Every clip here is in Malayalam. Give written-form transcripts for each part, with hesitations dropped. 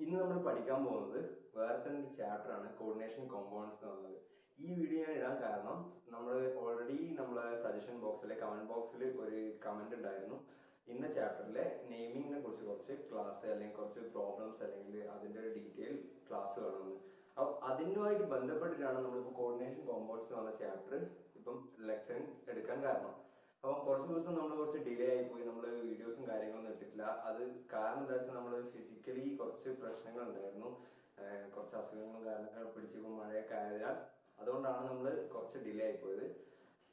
ഇന്ന് നമ്മൾ പഠിക്കാൻ പോകുന്നത് വേറെ തന്നെ ചാപ്റ്റർ ആണ് കോർഡിനേഷൻ കോമ്പൗണ്ട്സ് എന്നുള്ളത്. ഈ വീഡിയോ ഞാൻ ഇടാൻ കാരണം നമ്മൾ ഓൾറെഡി നമ്മളെ സജഷൻ ബോക്സിലെ കമന്റ് ബോക്സിൽ ഒരു കമന്റ് ഉണ്ടായിരുന്നു. ഇന്ന ചാപ്റ്ററിലെ നെയിമിങ്ങിനെ കുറിച്ച് കുറച്ച് ക്ലാസ് അല്ലെങ്കിൽ കുറച്ച് പ്രോബ്ലംസ് അല്ലെങ്കിൽ അതിന്റെ ഒരു ഡീറ്റെയിൽ ക്ലാസ് വേണമെന്ന്. അപ്പോൾ അതിനുമായിട്ട് ബന്ധപ്പെട്ടിട്ടാണ് നമ്മളിപ്പോൾ കോർഡിനേഷൻ കോമ്പൗണ്ട്സ് എന്ന് പറഞ്ഞ ചാപ്റ്റർ ഇപ്പം ലെക്ചർ എടുക്കാൻ കാരണം. അപ്പം കുറച്ച് ദിവസം നമ്മൾ കുറച്ച് ഡിലേ ആയി പോയി, നമ്മൾ വീഡിയോസും കാര്യങ്ങളൊന്നും ഇട്ടിട്ടില്ല. അത് കാരണം എന്താ വെച്ചാൽ നമ്മൾ ഫിസിക്കലി കുറച്ച് പ്രശ്നങ്ങൾ ഉണ്ടായിരുന്നു, കുറച്ച് അസുഖങ്ങളും കാരണങ്ങൾ പിടിച്ചിപ്പോൾ മഴയൊക്കെ ആയതിനാൽ അതുകൊണ്ടാണ് നമ്മൾ കുറച്ച് ഡിലേ ആയി പോയത്.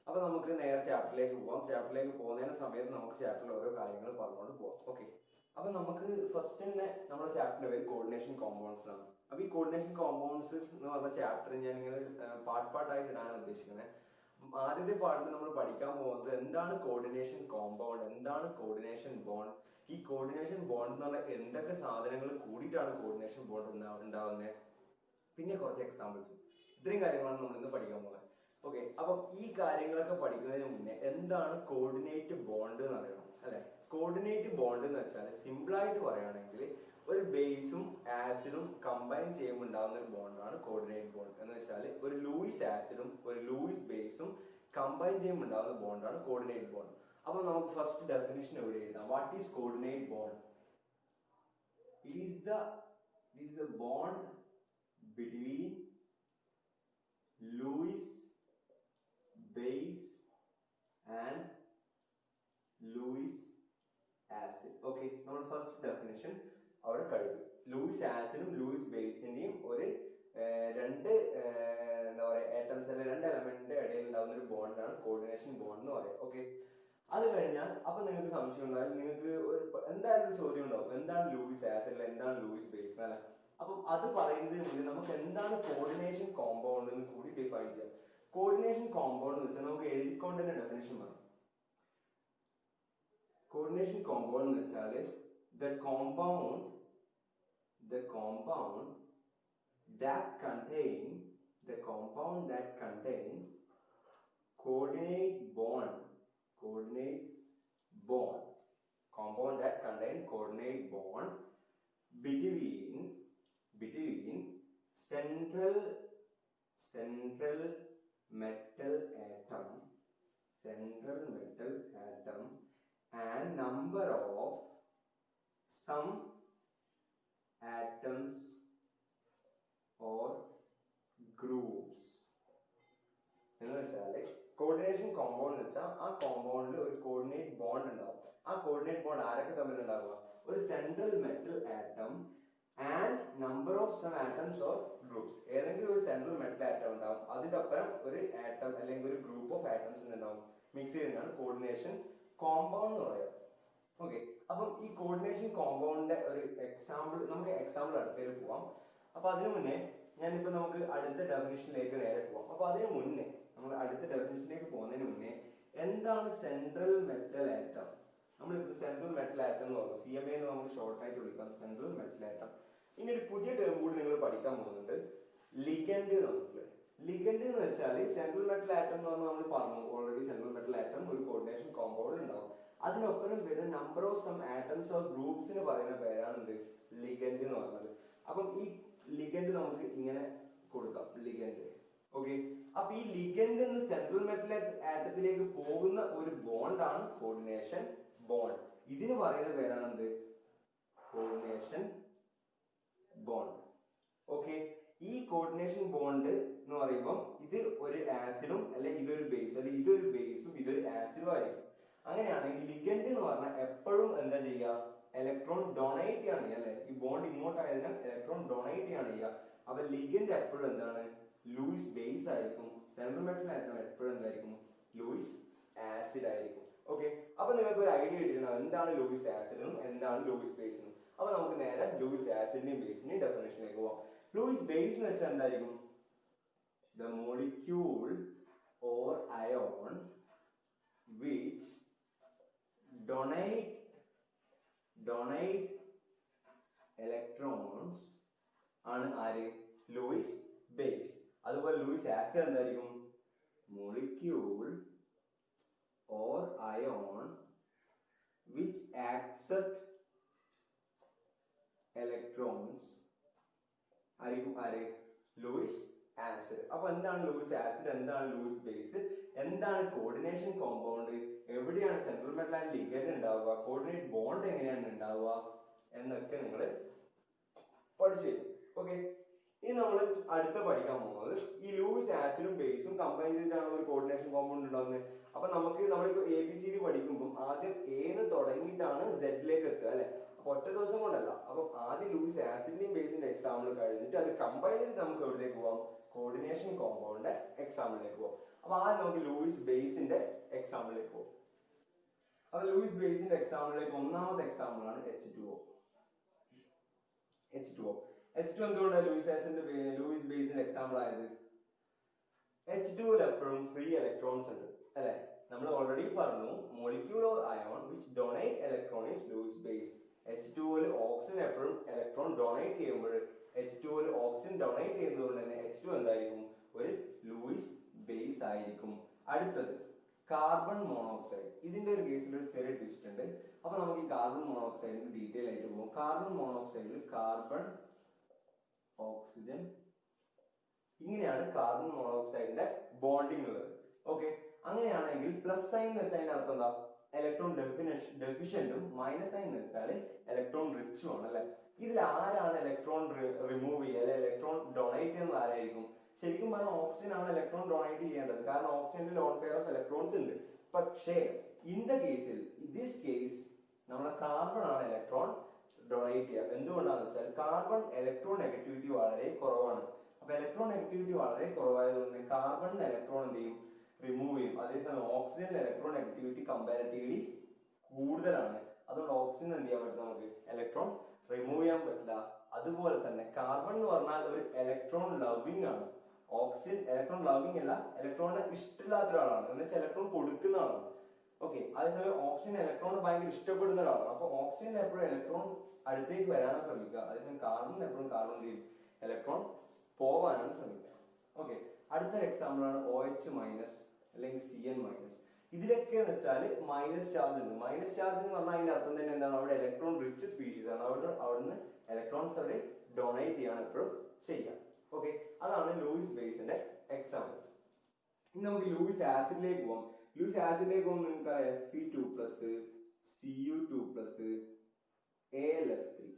അപ്പൊ നമുക്ക് നേരെ ചാപ്റ്ററിലേക്ക് പോവാം. ചാപ്റ്ററിലേക്ക് പോകുന്നതിന് സമയത്ത് നമുക്ക് ചാപ്റ്ററിൽ ഓരോ കാര്യങ്ങൾ പറഞ്ഞുകൊണ്ട് പോവാം. ഓക്കെ, അപ്പൊ നമുക്ക് ഫസ്റ്റ് തന്നെ നമ്മുടെ ചാപ്റ്ററിന്റെ പേര് കോർഡിനേഷൻ കോമ്പൗണ്ട്സ് ആണ്. അപ്പൊ ഈ കോർഡിനേഷൻ കോമ്പൗണ്ട്സ് എന്ന് പറഞ്ഞ ചാപ്റ്റർ ഞാൻ ഇങ്ങനെ പാർട്ടായിട്ട് ഇടാനാണ് ഉദ്ദേശിക്കുന്നത്. ആദ്യത്തെ പാർട്ടിൽ നമ്മൾ പഠിക്കാൻ പോകുന്നത് എന്താണ് കോർഡിനേഷൻ കോമ്പൗണ്ട്, എന്താണ് കോർഡിനേഷൻ ബോണ്ട്, ഈ കോർഡിനേഷൻ ബോണ്ട് എന്ന് പറഞ്ഞാൽ എന്തൊക്കെ സാധനങ്ങൾ കൂടിയിട്ടാണ് കോർഡിനേഷൻ ബോണ്ട് ഉണ്ടാവുന്നത്, പിന്നെ കുറച്ച് എക്സാമ്പിൾസ്. ഇത്രയും കാര്യങ്ങളാണ് നമ്മൾ ഇന്ന് പഠിക്കാൻ പോകുന്നത്. ഓക്കെ, അപ്പം ഈ കാര്യങ്ങളൊക്കെ പഠിക്കുന്നതിന് മുന്നേ എന്താണ് കോർഡിനേറ്റ് ബോണ്ട് എന്ന് അറിയണം അല്ലെ. കോർഡിനേറ്റ് ബോണ്ട് എന്ന് വെച്ചാൽ സിമ്പിൾ ആയിട്ട് പറയുകയാണെങ്കിൽ ഒരു ബേസും ആസിഡും കമ്പൈൻ ചെയ്യുമ്പോൾ ഉണ്ടാകുന്ന ഒരു ബോണ്ടാണ് കോർഡിനേറ്റ് ബോണ്ട്. എന്ന് വെച്ചാൽ ഒരു ലൂയിസ് ആസിഡും ഒരു ലൂയിസ് ബേസും കമ്പൈൻ ചെയ്യുമ്പോൾ ഉണ്ടാകുന്ന ബോണ്ടാണ് കോർഡിനേറ്റ് ബോണ്ട്. അപ്പൊ നമുക്ക് ഫസ്റ്റ് ഡെഫിനിഷൻ എവിടെ എഴുതാം. What is coordinate bond? It is the bond between Lewis base and Lewis acid. Okay, നമ്മുടെ ഫസ്റ്റ് ഡെഫിനിഷൻ അവിടെ കഴിഞ്ഞു. ലൂയിസ് ആസിഡും ലൂയിസ് ബേസിന്റെയും ഒരു രണ്ട് എന്താ പറയാ ആറ്റംസ് അല്ലെ രണ്ട് എലമെന്റിന്റെ ഇടയിൽ ഉണ്ടാകുന്ന ഒരു ബോണ്ടാണ് കോർഡിനേഷൻ ബോണ്ട് എന്ന് പറയാം. ഓക്കെ, അത് കഴിഞ്ഞാൽ അപ്പൊ നിങ്ങൾക്ക് സംശയം ഉണ്ടായാലും നിങ്ങൾക്ക് എന്തായാലും ഒരു ചോദ്യം ഉണ്ടാവും, എന്താണ് ലൂയിസ് ആസിഡ്, എന്താണ് ലൂയിസ് ബേസ് അല്ലെ. അപ്പം അത് പറയുന്നതിന് മുന്നേ നമുക്ക് എന്താണ് കോർഡിനേഷൻ കോമ്പൗണ്ട് എന്ന് കൂടി ഡിഫൈൻ ചെയ്യാം. കോർഡിനേഷൻ കോമ്പൗണ്ട് എന്ന് വെച്ചാൽ നമുക്ക് എഴുതിക്കൊണ്ട് തന്നെ ഡെഫിനേഷൻ വേണം. കോർഡിനേഷൻ കോമ്പൗണ്ട് എന്ന് വെച്ചാൽ the compound that contain coordinate bond between central metal atom and number of some atoms or groups. എന്ന് വെച്ചാൽ കോർഡിനേഷൻ കോമ്പൗണ്ട് എന്ന് വെച്ചാൽ ആ കോമ്പൗണ്ടിൽ ഒരു കോർഡിനേറ്റ് ബോണ്ട് ഉണ്ടാവും. ആ കോർഡിനേറ്റ് ബോണ്ട് ആരൊക്കെ തമ്മിൽ ഉണ്ടാവുക? ഒരു central metal atom and number of some atoms or groups. ഏതെങ്കിലും ഒരു സെൻട്രൽ മെറ്റൽ ആറ്റം ഉണ്ടാവും, അതിന്റെ ഒപ്പം ഒരു ആറ്റം അല്ലെങ്കിൽ ഒരു ഗ്രൂപ്പ് ഓഫ് ആറ്റംസ് ഉണ്ടാവും, മിക്സ് ചെയ്യുന്നതാണ് കോർഡിനേഷൻ കോമ്പൗണ്ട് എന്ന് പറയുന്നത്. ഓക്കെ, അപ്പം ഈ കോർഡിനേഷൻ കോമ്പൗണ്ടിന്റെ ഒരു നമുക്ക് എക്സാമ്പിൾ അടുത്തേക്ക് പോവാം. അപ്പൊ അതിനു മുന്നേ നമുക്ക് അടുത്ത ഡെഫിനിഷനിലേക്ക് നേരെ പോവാം. അപ്പൊ അതിനു മുന്നേ നമ്മൾ അടുത്ത ഡെഫിനിഷനിലേക്ക് പോകുന്നതിന് മുന്നേ എന്താണ് സെൻട്രൽ മെറ്റൽ ആറ്റം? നമ്മളിപ്പോൾ സെൻട്രൽ മെറ്റൽ ആറ്റം എന്ന് പറഞ്ഞു, CMA എന്ന് നമുക്ക് ഷോർട്ട് ആയിട്ട് വിളിക്കാം, സെൻട്രൽ മെറ്റൽ ആറ്റം. ഇനി ഒരു പുതിയ ടേം കൂടി നിങ്ങൾ പഠിക്കാൻ പോകുന്നുണ്ട്, ലിഗൻഡ്. ലിഗൻഡ് എന്ന് വെച്ചാൽ സെൻട്രൽ മെറ്റൽ ആറ്റം എന്ന് പറഞ്ഞാൽ നമ്മൾ പറഞ്ഞു ഓൾറെഡി, സെൻട്രൽ മെറ്റൽ ആറ്റം ഒരു കോർഡിനേഷൻ കോമ്പൗണ്ട് ഉണ്ടാവും. അതിനൊപ്പം വരുന്ന number of some atoms or ഗ്രൂപ്പ്സിന് പറയുന്ന പേരാണ് എന്ത്? ലിഗൻഡ് എന്ന് പറയുന്നത്. അപ്പം ഈ ലിഗൻഡ് നമുക്ക് ഇങ്ങനെ കൊടുക്കാം, ലിഗൻഡ്. ഓക്കെ, അപ്പൊ ഈ ലിഗൻഡ് എന്ന് സെൻട്രൽ മെറ്റൽ ആറ്റത്തിലേക്ക് പോകുന്ന ഒരു ബോണ്ടാണ് കോർഡിനേഷൻ ബോണ്ട്. ഇതിന് പറയുന്ന പേരാണ് എന്ത്? Coordination bond. ഓക്കെ, ഈ കോർഡിനേഷൻ ബോണ്ട് എന്ന് പറയുമ്പോൾ ഇത് ഒരു ആസിഡും അല്ലെങ്കിൽ ഇതൊരു ബേസ്, അല്ലെങ്കിൽ ഇതൊരു ബേസും ഇതൊരു ആസിഡും ആയിരിക്കും. അങ്ങനെയാണെങ്കിൽ ലിഗൻഡ് എന്ന് പറഞ്ഞാൽ എപ്പോഴും എന്താ ചെയ്യുക? ഇലക്ട്രോൺ ഡൊണേറ്റ് ചെയ്യാണ് ചെയ്യുക അല്ലെ. ഈ ബോണ്ട് ഇങ്ങോട്ട് ആയതിനാൽ ഇലക്ട്രോൺ ഡൊണേറ്റ് ചെയ്യാണ് ചെയ്യുക. അപ്പൊ ലിഗൻഡ് എപ്പോഴും എന്താണ്? ലൂയിസ് ബേസ് ആയിരിക്കും. സെൻട്രൽ മെറ്റൽ ആറ്റം എപ്പോഴും എന്തായിരിക്കും? ലൂയിസ് ആസിഡ് ആയിരിക്കും. ഓക്കെ, അപ്പൊ നിങ്ങൾക്ക് ഒരു ഐഡിയ കിട്ടിക്കണം എന്താണ് ലൂയിസ് ആസിഡും എന്താണ് ലൂയിസ് ബേസും. അപ്പൊ നമുക്ക് നേരെ ലൂയിസ് ആസിഡിന്റെയും ബേസിന്റെയും ഡെഫിനേഷനിലേക്ക് പോവാം. ലൂയിസ് ബേസ് എന്ന് വെച്ചാൽ എന്തായിരിക്കും? The molecule or ion which donate electrons ആണ് ആര്? Luis base. അതുപോലെ ലൂയിസ് ആസിഡ് എന്തായിരിക്കും? molecule or ion which accept electrons ആയിരിക്കും ആര്? Luis acid. അപ്പൊ എന്താണ് ലൂയിസ് ആസിഡ്, എന്താണ് ലൂയിസ് ബേസ്, എന്താണ് കോർഡിനേഷൻ കോമ്പൗണ്ട്, എവിടെയാണ് സെൻട്രൽ മെറ്റൽ ആൻഡ് ലിഗൻഡ് ഉണ്ടാവുക, കോർഡിനേറ്റ് ബോണ്ട് എങ്ങനെയാണ് ഉണ്ടാവുക എന്നൊക്കെ നിങ്ങൾ പഠിച്ചു തരും. ഓക്കെ, ഇനി നമ്മൾ അടുത്ത പഠിക്കാൻ പോകുന്നത് ഈ ലൂയിസ് ആസിഡും ബേസും കമ്പൈൻ ചെയ്തിട്ടാണ് ഒരു കോർഡിനേഷൻ കോമ്പൗണ്ട് ഉണ്ടാകുന്നത്. അപ്പൊ നമുക്ക് നമ്മളിപ്പോ ABCD പഠിക്കുമ്പോൾ ആദ്യം ഏന്ന് തുടങ്ങിയിട്ടാണ് സെഡിലേക്ക് എത്തുക അല്ലെ. അപ്പൊ ഒറ്റ ദിവസം കൊണ്ടല്ല. അപ്പൊ ആദ്യം ലൂയിസ് ആസിഡിന്റെയും ബേസിന്റെ എക്സാമ്പിൾ കഴിഞ്ഞിട്ട് അത് കമ്പൈൻ ചെയ്ത് നമുക്ക് എവിടേക്ക് പോവാം? കോർഡിനേഷൻ കോമ്പൗണ്ടിന്റെ എക്സാമ്പിളിലേക്ക് പോവാം. അപ്പൊ ആദ്യം നമുക്ക് ലൂയിസ് ബേസിന്റെ എക്സാമ്പിളിലേക്ക് പോവാം. അപ്പൊ ലൂയിസ് ബേസിന്റെ എക്സാമ്പിളിലേക്ക് ഒന്നാമത്തെ എക്സാമ്പിൾ ആണ് H2O. H2O എന്തുകൊണ്ടാണ് ലൂയിസ് ബേസിന്റെ എക്സാമ്പിൾ ആയത്? H2O എപ്പോഴും ഫ്രീ ഇലക്ട്രോൺസ് ഉണ്ട് അല്ലെ. നമ്മൾ ഓൾറെഡി പറഞ്ഞു molecule or ion which donate electron is Luis base. H2O oxygen എപ്പോഴും ഇലക്ട്രോൺ ഡൊണേറ്റ് ചെയ്യുമ്പോൾ H2O ഓക്സിജൻ ഡൊണേറ്റ് ചെയ്യുന്നതുകൊണ്ട് തന്നെ H2O എന്തായിരിക്കും? ഒരു ലൂയിസ് ബേസ് ആയിരിക്കും. അടുത്തത് കാർബൺ മോണോക്സൈഡ്. ഇതിന്റെ ഒരു കേസിൽ ഒരു ചെറിയ ട്വിസ്റ്റ് ഉണ്ട്. അപ്പൊ നമുക്ക് ഈ കാർബൺ മോണോക്സൈഡിന് ഡീറ്റെയിൽ ആയിട്ട് പോകും. കാർബൺ മോണോക്സൈഡിൽ കാർബൺ, ഓക്സിജൻ, ഇങ്ങനെയാണ് കാർബൺ മോണോക്സൈഡിന്റെ ബോണ്ടിങ് ഉള്ളത്. ഓക്കെ, അങ്ങനെയാണെങ്കിൽ പ്ലസ് സൈൻ എന്ന് വെച്ചാൽ അതിന്റെ അർത്ഥം എന്താ? ഇലക്ട്രോൺ ഡെഫിഷ്യന്റും, മൈനസ് സൈൻ എന്ന് വെച്ചാൽ ഇലക്ട്രോൺ റിച്ചും ആണ് അല്ലെ. ഇതിൽ ആരാണ് ഇലക്ട്രോൺ റിമൂവ് ചെയ്യുക അല്ലെ ഇലക്ട്രോൺ ഡൊണേറ്റ് ചെയ്യുന്നത് ആരായിരിക്കും? ശരിക്കും പറഞ്ഞാൽ ഓക്സിജൻ ആണ് ഇലക്ട്രോൺ ഡൊണേറ്റ് ചെയ്യേണ്ടത്. കാരണം ഓക്സിജനിൽ ലോൺ പെയർ ഓഫ് ഇലക്ട്രോൺസ് ഉണ്ട്. പക്ഷേ ഇൻ ദിസ് കേസ് നമ്മുടെ കാർബൺ ആണ് ഇലക്ട്രോൺ ഡൊണേറ്റ് ചെയ്യുക. എന്തുകൊണ്ടാണെന്ന് വെച്ചാൽ കാർബൺ ഇലക്ട്രോൺ നെഗറ്റിവിറ്റി വളരെ കുറവാണ്. അപ്പൊ ഇലക്ട്രോൺ നെഗറ്റിവിറ്റി വളരെ കുറവായതുകൊണ്ട് കാർബൺ ഇലക്ട്രോൺ എന്ത് ചെയ്യും? റിമൂവ് ചെയ്യും. അതേസമയം ഓക്സിജൻ ഇലക്ട്രോൺ നെഗറ്റിവിറ്റി കമ്പാരിറ്റീവ്ലി കൂടുതലാണ്. അതുകൊണ്ട് ഓക്സിജൻ എന്ത് ചെയ്യാൻ പറ്റില്ല? നമുക്ക് ഇലക്ട്രോൺ റിമൂവ് ചെയ്യാൻ പറ്റില്ല. അതുപോലെ തന്നെ കാർബൺ എന്ന് പറഞ്ഞാൽ ഒരു ഇലക്ട്രോൺ ലവിങ് ആണ്. ഓക്സിജൻ ഇലക്ട്രോൺ ലവിങ് അല്ല, ഇലക്ട്രോണിനെ ഇഷ്ടമില്ലാത്ത ഒരാളാണ്. എന്ന് വെച്ചാൽ ഇലക്ട്രോൺ കൊടുക്കുന്ന ആളാണ്. ഓക്കെ, അതേസമയം ഓക്സിജൻ ഇലക്ട്രോൺ ഭയങ്കര ഇഷ്ടപ്പെടുന്ന ഒരാളാണ്. അപ്പൊ ഓക്സിജൻ എപ്പോഴും ഇലക്ട്രോൺ അടുത്തേക്ക് വരാനാണ് ശ്രമിക്കുക. അതേസമയം കാർബൺ എപ്പോഴും കാർബൺ ചെയ്യും ഇലക്ട്രോൺ പോവാനാണ് ശ്രമിക്കുക. ഓക്കെ, അടുത്ത എക്സാമ്പിൾ ആണ് OH മൈനസ് അല്ലെങ്കിൽ CN മൈനസ്. ഇതിലൊക്കെ എന്ന് വെച്ചാൽ മൈനസ് ചാർജ് ഉണ്ട്. മൈനസ് ചാർജ് എന്ന് പറഞ്ഞാൽ അതിന്റെ അർത്ഥം തന്നെ എന്താണ്? അവിടെ ഇലക്ട്രോൺ റിച്ച് സ്പീഷീസ് ആണ്. അവിടുന്ന് ഇലക്ട്രോൺസ് അവർ ഡൊണേറ്റ് ചെയ്യാണ് എപ്പോഴും ചെയ്യുക. ഓക്കെ, അതാണ് ലൂയിസ് ബേസിന്റെ എക്സാമ്പിൾസ്. ഇനി നമുക്ക് ലൂയിസ് ആസിഡിലേക്ക് പോകാം. ലൂയിസ് ആസിഡിലേക്ക് പോകുമ്പോൾ നിങ്ങൾക്ക് Fe2+, Cu2+, AlF3.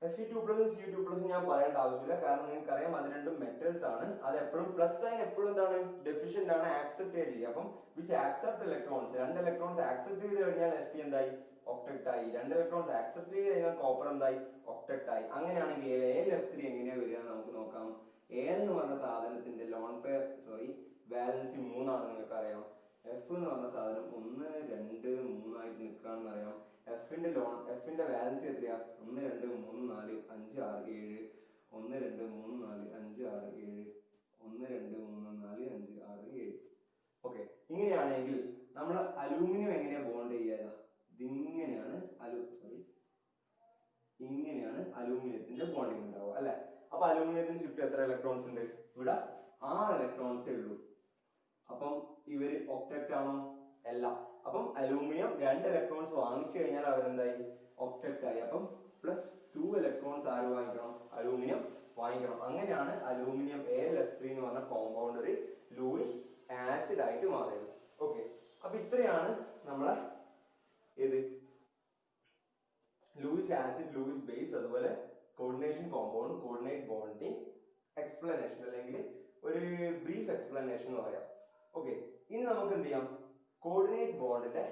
Fe2+, Cu2+ ഞാൻ പറയേണ്ട ആവശ്യമില്ല. കാരണം നിങ്ങൾക്ക് അറിയാം അത് രണ്ടും മെറ്റൽസ് ആണ്. അത് എപ്പോഴും പ്ലസ് സൈൻ എപ്പോഴും എന്താണ്? ഡെഫിഷ്യന്റ് ആണ്, ആക്സെപ്റ്റ് ചെയ്യുക. അപ്പം which accept electrons, 2 electrons accept ചെയ്ത് കഴിഞ്ഞാൽ Fe എന്തായി? ഒക്ടറ്റ് ആയി. 2 ഇലക്ട്രോൺസ് ആക്സെപ്റ്റ് ചെയ്ത് കഴിഞ്ഞാൽ കോപ്പർ എന്തായി? ഒക്ടറ്റ് ആയി. അങ്ങനെയാണെങ്കിൽ AlF3 എങ്ങനെയാ വരിക നമുക്ക് നോക്കാം. A എന്ന് പറഞ്ഞ സാധനത്തിന്റെ ലോൺ പെയർ വാലൻസി 3 ആണെന്ന് നിങ്ങൾക്ക് അറിയാം. F എന്ന് പറഞ്ഞ സാധനം 1, 2, 3 ആയിട്ട് നിൽക്കുകയാണെന്ന് അറിയാം. എഫിന്റെ വാലൻസി എത്രയാ? 1, 2, 3, 4, 5, 6, 7. 1, 2, 3, 4, 5, 6, 7. 1, 2, 3, 4, 5, 6, 7. ഓക്കെ, ഇങ്ങനെയാണെങ്കിൽ നമ്മൾ അലൂമിനിയം എങ്ങനെയാ ബോണ്ട് ചെയ്യുക? ഇതിങ്ങനെയാണ് ഇങ്ങനെയാണ് അലൂമിനിയത്തിന്റെ ബോണ്ടിങ് ഉണ്ടാവുക അല്ലെ. അപ്പൊ അലൂമിനിയത്തിന് ചുറ്റും എത്ര ഇലക്ട്രോൺസ് ഉണ്ട്? ഇവിടെ 6 ഇലക്ട്രോൺസേ ഉള്ളൂ. അപ്പം ഇവര് ഒക്ടറ്റ് ആണോ? അല്ല. അപ്പം അലൂമിനിയം 2 ഇലക്ട്രോൺസ് വാങ്ങിച്ചു കഴിഞ്ഞാൽ അവരെന്തായി? ഒക്ടറ്റ് ആയി. അപ്പം +2 ഇലക്ട്രോൺസ് ആര് വാങ്ങിക്കണം? അലൂമിനിയം വാങ്ങിക്കണം. അങ്ങനെയാണ് അലൂമിനിയം AlF3 എന്ന് പറഞ്ഞ കോമ്പൗണ്ട് ഒരു ലൂയിസ് ആസിഡ് ആയിട്ട് മാറിയത്. ഓക്കെ, അപ്പൊ ഇത്രയാണ് നമ്മളെ ലൂയിസ് ആസിഡ്, ലൂയിസ് ബേസ്, അതുപോലെ coordination compound, coordinate bonding explanation അല്ലെങ്കിൽ ഒരു ബ്രീഫ് എക്സ്പ്ലനേഷൻ എന്ന് പറയാം. ഓക്കെ, ഇനി നമുക്ക് എന്ത് ചെയ്യാം? കോർഡിനേറ്റ് ബോണ്ടിന്റെ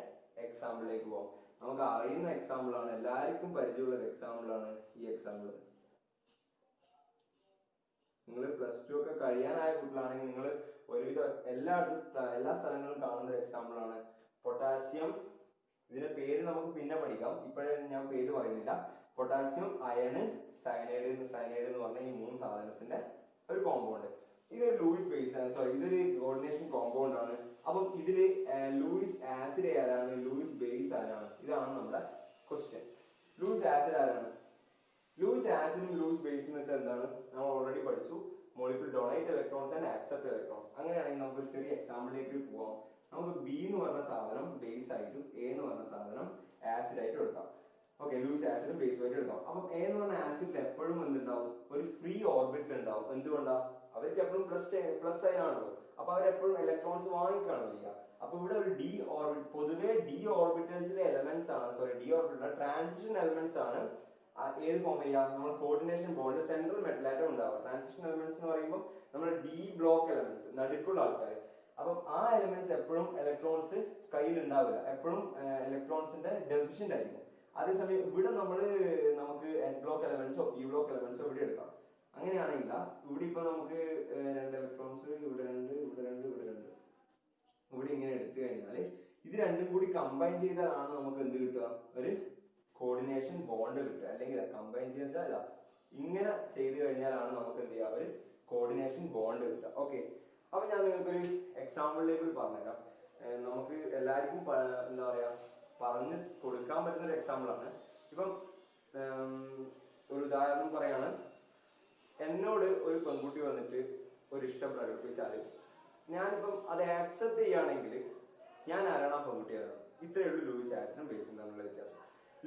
എക്സാമ്പിളിലേക്ക് പോകാം. നമുക്ക് അറിയുന്ന എക്സാമ്പിൾ ആണ്, എല്ലാവർക്കും പരിചയമുള്ള ഒരു എക്സാമ്പിൾ ആണ് ഈ എക്സാമ്പിൾ. നിങ്ങൾ +2 ഒക്കെ കഴിയാനായ കുട്ടികളാണെങ്കിൽ നിങ്ങൾ ഒരുവിധം എല്ലാ സ്ഥലങ്ങളിലും കാണുന്ന ഒരു എക്സാമ്പിൾ ആണ് പൊട്ടാസ്യം. ഇതിന്റെ പേര് നമുക്ക് പിന്നെ പഠിക്കാം, ഇപ്പോഴേ ഞാൻ പേര് പറയുന്നില്ല. പൊട്ടാസ്യം, അയണ്, സയനൈഡ് എന്ന് പറഞ്ഞ ഈ 3 സാധനത്തിന്റെ ഒരു കോമ്പൗണ്ട്. ഇതൊരു ലൂയിസ് ബേസ് ആണ്, ഇതൊരു കോർഡിനേഷൻ കോമ്പൗണ്ട് ആണ്. അപ്പം ഇതില് ലൂയിസ് ആസിഡ് ആരാണ്? ലൂയിസ് ബേസ് ആരാണ്? ഇതാണ് നമ്മുടെ ക്വസ്റ്റ്യൻ. ലൂയിസ് ആസിഡ് ആരാണ്? ലൂയിസ് ആസിഡും ലൂയിസ് ബേസ് എന്ന് വെച്ചാൽ എന്താണ്? നമ്മൾ ഓൾറെഡി പഠിച്ചു. Molecule donate electrons and accept electrons. അങ്ങനെയാണെങ്കിൽ നമുക്ക് ഒരു ചെറിയ എക്സാമ്പിളിലേക്ക് പോവാം. നമുക്ക് B എന്ന് പറഞ്ഞ സാധനം ബേസ് ആയിട്ടും A എന്ന് പറഞ്ഞ സാധനം ആസിഡ് ആയിട്ടും എടുക്കാം. ഓക്കെ, ലൂയിസ് ആസിഡും ബേസുമായിട്ട് എടുക്കാം. അപ്പം എ എന്ന് പറഞ്ഞ ആസിഡിൽ എപ്പോഴും എന്തുണ്ടാവും, ഒരു ഫ്രീ ഓർബിറ്റൽ ഉണ്ടാവും. എന്തുകൊണ്ടാ, അവർക്ക് എപ്പോഴും പ്ലസ് സൈൻ ആണല്ലോ, അപ്പൊ അവരെപ്പോഴും ഇലക്ട്രോൺസ് വാങ്ങിക്കുകയാണ് ചെയ്യുക. അപ്പൊ ഇവിടെ ഒരു ഡി ഓർബിറ്റ്, പൊതുവെ ഡി ഓർബിറ്റൽസിലെ എലമെന്റ്സ് ആണ്, sorry D orbital transition elements ആണ് ഏത് ഫോം ചെയ്യുക, നമ്മൾ കോർഡിനേഷൻ ബോണ്ട് സെൻട്രൽ മെറ്റലായിട്ട് ഉണ്ടാവുക. ട്രാൻസിഷൻ എലമെന്റ്സ് എന്ന് പറയുമ്പോൾ നമ്മുടെ ഡി ബ്ലോക്ക് എലമെന്റ്സ്, നടുക്കുള്ള ആൾക്കാർ. അപ്പം ആ എലമെന്റ്സ് എപ്പോഴും ഇലക്ട്രോൺസ് കയ്യിൽ ഉണ്ടാവില്ല, എപ്പോഴും ഇലക്ട്രോൺസിന്റെ ഡെഫിഷ്യന്റ് ആയിരിക്കും. അതേസമയം ഇവിടെ നമുക്ക് എസ് ബ്ലോക്ക് എലമെന്റ്സോ പി ബ്ലോക്ക് എലമെന്റ്സോ ഇവിടെ എടുക്കാം. അങ്ങനെയാണെങ്കില്ല, ഇവിടെ ഇപ്പൊ നമുക്ക് 2 ഇലക്ട്രോൺസ്, ഇവിടെ 2, ഇവിടെ 2, ഇവിടെ 2, ഇവിടെ ഇങ്ങനെ എടുത്തു കഴിഞ്ഞാൽ ഇത് രണ്ടും കൂടി കമ്പൈൻ ചെയ്താലാണ് നമുക്ക് എന്ത് കിട്ടുക, ഒരു കോർഡിനേഷൻ ബോണ്ട് കിട്ടുക. അല്ലെങ്കിൽ കമ്പൈൻ ചെയ്താൽ ഇങ്ങനെ ചെയ്തു കഴിഞ്ഞാലാണ് നമുക്ക് എന്ത് ചെയ്യുക, ഒരു കോർഡിനേഷൻ ബോണ്ട് കിട്ടുക. ഓക്കെ, അപ്പൊ ഞാൻ നിങ്ങൾക്കൊരു എക്സാമ്പിളിലേക്ക് പറഞ്ഞുതരാം. നമുക്ക് എല്ലാവർക്കും എന്താ പറയാ പറഞ്ഞ് കൊടുക്കാൻ പറ്റുന്ന ഒരു എക്സാമ്പിൾ ആണ്. ഇപ്പം ഒരു ഉദാഹരണം പറയാണ്, എന്നോട് ഒരു പെൺകുട്ടി വന്നിട്ട് ഒരു ഇഷ്ടം പ്രകടിപ്പിച്ചാൽ ഞാനിപ്പം അത് ആക്സെപ്റ്റ് ചെയ്യുകയാണെങ്കിൽ ഞാൻ ആരാണ്, ആ പെൺകുട്ടിയാണ്. ഇത്രയേ ഉള്ളൂ ലൂയിസ് ആസിഡും ബേസും തമ്മിലുള്ള വ്യത്യാസം.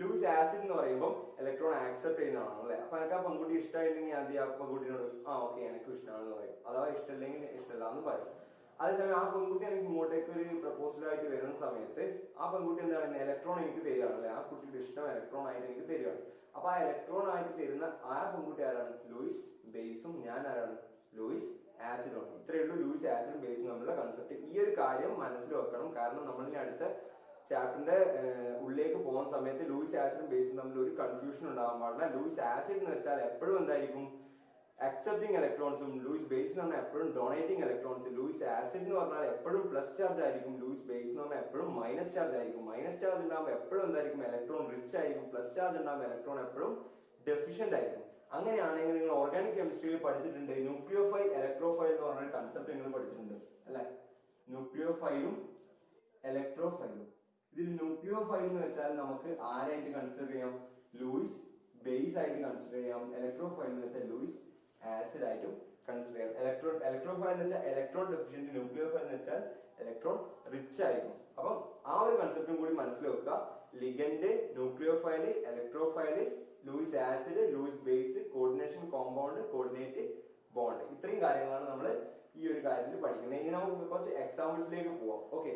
ലൂയിസ് ആസിഡ് എന്ന് പറയുമ്പോൾ ഇലക്ട്രോൺ ആക്സെപ്റ്റ് ചെയ്യുന്നതാണ് അല്ലേ. അപ്പൊ എനിക്ക് ആ പെൺകുട്ടി ഇഷ്ടമായില്ലെങ്കിൽ ആദ്യം ആ പെൺകുട്ടിയോട് ഓക്കെ എനിക്കും ഇഷ്ടമാണെന്ന് പറയും, അഥവാ ഇഷ്ടമില്ലെങ്കിൽ ഇഷ്ടമല്ല എന്ന് പറയും. അതേസമയം ആ പെൺകുട്ടി എനിക്ക് ഇങ്ങോട്ടേക്ക് ഒരു പ്രപ്പോസലായിട്ട് വരുന്ന സമയത്ത് ആ പെൺകുട്ടി എന്താ പറയുന്നത്, ഇലക്ട്രോൺ എനിക്ക് തരികയാണല്ലേ, ആ കുട്ടിയുടെ ഇഷ്ടം ഇലക്ട്രോൺ ആയിട്ട് എനിക്ക് തരികയാണ്. അപ്പൊ ആ ഇലക്ട്രോൺ ആയിട്ട് തരുന്ന ആ പെൺകുട്ടി ആരാണ്, ലൂയിസ് ബേസും ഞാൻ ആരാണ്, ലൂയിസ് ആസിഡും. ഇത്രയേ ഉള്ളൂ ലൂയിസ് ആസിഡും ബേസും തമ്മിലുള്ള കൺസെപ്റ്റ്. ഈ ഒരു കാര്യം മനസ്സിൽ വെക്കണം, കാരണം നമ്മളിനി അടുത്ത ചാപ്റ്ററിന്റെ ഉള്ളിലേക്ക് പോകുന്ന സമയത്ത് ലൂയിസ് ആസിഡും ബേസും തമ്മിൽ ഒരു കൺഫ്യൂഷൻ ഉണ്ടാകാൻ പാടില്ല. ലൂയിസ് ആസിഡ് എന്ന് വെച്ചാൽ എപ്പോഴും എന്തായിരിക്കും, അക്സെപ്റ്റിംഗ് ഇലക്ട്രോൺസും, ലൂയിസ് ബേസ് എന്ന് പറഞ്ഞാൽ എപ്പോഴും ഡൊണേറ്റിംഗ് ഇലക്ട്രോൺസ്. ലൂയിസ് ആസിഡ് എന്ന് പറഞ്ഞാൽ എപ്പോഴും പ്ലസ് ചാർജ് ആയിരിക്കും, ലൂയിസ് ബേസ് എന്ന് പറഞ്ഞാൽ എപ്പോഴും മൈനസ് ചാർജ് ആയിരിക്കും. മൈനസ് ചാർജ് ഉണ്ടാകുമ്പോൾ എപ്പോഴും എന്തായിരിക്കും, ഇലക്ട്രോൺ റിച്ച് ആയിരിക്കും. പ്ലസ് ചാർജ് ഉണ്ടാകുമ്പോൾ ഇലക്ട്രോൺ എപ്പോഴും ഡെഫിഷ്യന്റ് ആയിരിക്കും. അങ്ങനെയാണെങ്കിൽ നിങ്ങൾ ഓർഗാനിക് കെമിസ്ട്രിയിൽ പഠിച്ചിട്ടുണ്ട്, ന്യൂക്ലിയോഫൈൽ ഇലക്ട്രോഫൈൽ എന്ന് പറഞ്ഞ കൺസെപ്റ്റ് നിങ്ങൾ പഠിച്ചിട്ടുണ്ട് അല്ലെ. ന്യൂക്ലിയോഫൈലും ഇലക്ട്രോഫൈലും. ഇതിൽ ന്യൂക്ലിയോഫൈൽ എന്ന് വെച്ചാൽ നമുക്ക് ആരായിട്ട് കൺസിഡർ ചെയ്യാം, ലൂയിസ് ബേസ് ആയിട്ട് കൺസിഡർ ചെയ്യാം. ഇലക്ട്രോഫൈൽ എന്ന് വെച്ചാൽ ലൂയിസ് ആസിഡ് ആയിട്ടും കൺസിഡർ ചെയ്യാം. ഇലക്ട്രോഫൈൽ എന്ന് വെച്ചാൽ ഇലക്ട്രോൺ ഡെഫിഷ്യന്റ്, ന്യൂക്ലിയോഫൈൽ എന്ന് വെച്ചാൽ ഇലക്ട്രോൺ റിച്ച് ആയിരിക്കും. അപ്പം ആ ഒരു കൺസെപ്റ്റും കൂടി മനസ്സിൽ വെക്കുക. Ligand, nucleophile, electrophile, Lewis acid, Lewis base, coordination compound, coordinate bond. ഇത്രയും കാര്യങ്ങളാണ് നമ്മൾ ഈ ഒരു കാര്യത്തിൽ പഠിക്കുന്നത്. ഇനി നമുക്ക് കുറച്ച് എക്സാമ്പിൾസിലേക്ക് പോവാം. ഓക്കെ,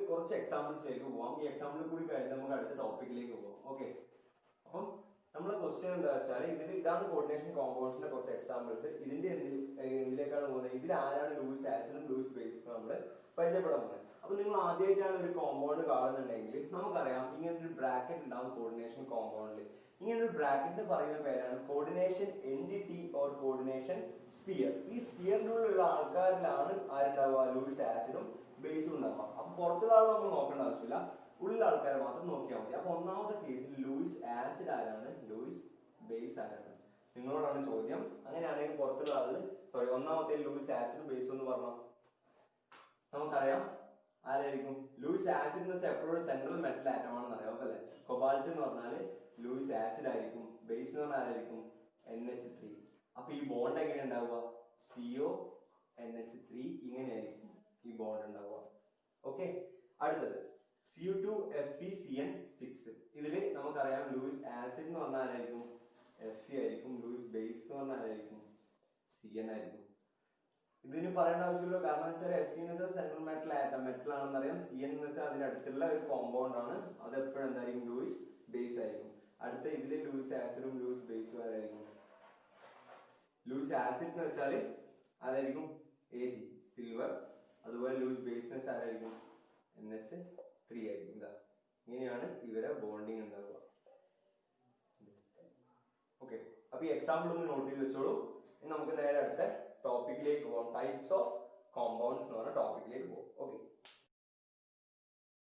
കുറച്ച് എക്സാമ്പിൾസിലേക്ക് പോവാം. ഈ എക്സാമ്പിൾ കൂടി കഴിഞ്ഞ് നമുക്ക് അടുത്ത ടോപ്പിക്കിലേക്ക് പോവാം. ഓക്കെ, അപ്പം നമ്മളെ ക്വസ്റ്റ്യൻ എന്താ വെച്ചാൽ ഇതാണ് കോർഡിനേഷൻ കോമ്പൗണ്ട്സിന്റെ കുറച്ച് എക്സാമ്പിൾസ്. ഇതിന്റെ എന്തിലേക്കാണ് പോകുന്നത്, ഇതിൽ ആരാണ് ലൂയിസ് ആസിഡും ലൂയിസ് ബേസും നമ്മൾ പരിചയപ്പെടാൻ പോകുന്നത്. അപ്പൊ നിങ്ങൾ ആദ്യമായിട്ടാണ് ഒരു കോമ്പൗണ്ട് കാണുന്നുണ്ടെങ്കിൽ നമുക്കറിയാം ഇങ്ങനെ ഒരു ബ്രാക്കറ്റ് ഉണ്ടാവും കോർഡിനേഷൻ കോമ്പൗണ്ടിൽ. ഇങ്ങനെ ഒരു ബ്രാക്കറ്റ് പറയുന്ന പേരാണ് coordination entity or coordination sphere. ഈ സ്പിയറിനുള്ള ആൾക്കാരിലാണ് ആരുണ്ടാവുക, ലൂയിസ് ആസിഡും ബേസും ഉണ്ടാവുക. അപ്പൊ പുറത്തുള്ള ആൾ നമ്മൾ നോക്കേണ്ട ആവശ്യമില്ല, ഉള്ള ആൾക്കാരെ മാത്രം നോക്കിയാൽ മതി. അപ്പൊ ഒന്നാമത്തെ കേസിൽ ലൂയിസ് ആസിഡ് ആരാണ്, ലൂയിസ് ബേസ് ആരാണ്, നിങ്ങളോടാണ് ചോദ്യം. അങ്ങനെയാണെങ്കിൽ പുറത്തുള്ള ആള് ഒന്നാമത്തെ ലൂയിസ് ആസിഡും ബേസും എന്ന് പറഞ്ഞോ നമുക്കറിയാം ആരായിരിക്കും. ലൂയിസ് ആസിഡ് എന്ന് വെച്ചാൽ എപ്പോഴും സെൻട്രൽ മെറ്റൽ ആറ്റം ആണെന്ന് അറിയാം അല്ലേ. കൊബാൾട്ട് എന്ന് പറഞ്ഞാൽ ലൂയിസ് ആസിഡ് ആയിരിക്കും. ബേസ് എന്ന് പറഞ്ഞാൽ ആരായിരിക്കും, NH3. അപ്പൊ ഈ ബോണ്ട് എങ്ങനെ ഉണ്ടാവുക, CONH3 ഇങ്ങനെയായിരിക്കും ഈ ബോണ്ട് ഉണ്ടാവുക. ഓക്കെ, അടുത്തത് Cu2FeCN6. ഇതില് നമുക്കറിയാം ലൂയിസ് ആസിഡ് എന്ന് പറഞ്ഞാൽ ആരായിരിക്കും, Fe ആയിരിക്കും. ലൂയിസ് ബേസ് എന്ന് പറഞ്ഞാൽ ആരായിരിക്കും, CN ആയിരിക്കും. ഇതിന് പറയേണ്ട ആവശ്യമില്ല, കാരണം വെച്ചാൽ Fe എന്ന് വെച്ചാൽ സെൻട്രൽ മെറ്റൽ ആറ്റം, മെറ്റൽ ആണെന്ന് അറിയാം. CN എന്ന് വെച്ചാൽ അതിനടുത്തുള്ള ഒരു കോമ്പൗണ്ട് ആണ്, അത് എപ്പോഴും എന്തായിരിക്കും, ലൂയിസ് ബേസ് ആയിരിക്കും. അടുത്ത ഇതില് ലൂയിസ് ആസിഡും ലൂയിസ് ബേസും ആരായിരിക്കും, ലൂയിസ് ആസിഡ് എന്ന് വെച്ചാൽ ആരായിരിക്കും, Ag സിൽവർ. അതുപോലെ ലൂയിസ് ബേസ് എന്ന് വെച്ചാൽ ആരായിരിക്കും, NH3 ആയിരിക്കും. ഇങ്ങനെയാണ് ഇവരെ ബോണ്ടിങ് ഉണ്ടാവുക. ഓക്കെ, അപ്പൊ ഈ എക്സാമ്പിൾ ഒന്ന് നോട്ട് ചെയ്ത് വെച്ചോളൂ. ഇനി നമുക്ക് നേരെ അടുത്ത ടോപ്പിക്കിലേക്ക് പോകാം. ടൈപ്സ് ഓഫ് കോമ്പൗണ്ട്സ് എന്ന് പറഞ്ഞ ടോപ്പിക്കിലേക്ക് പോകാം. ഓക്കെ.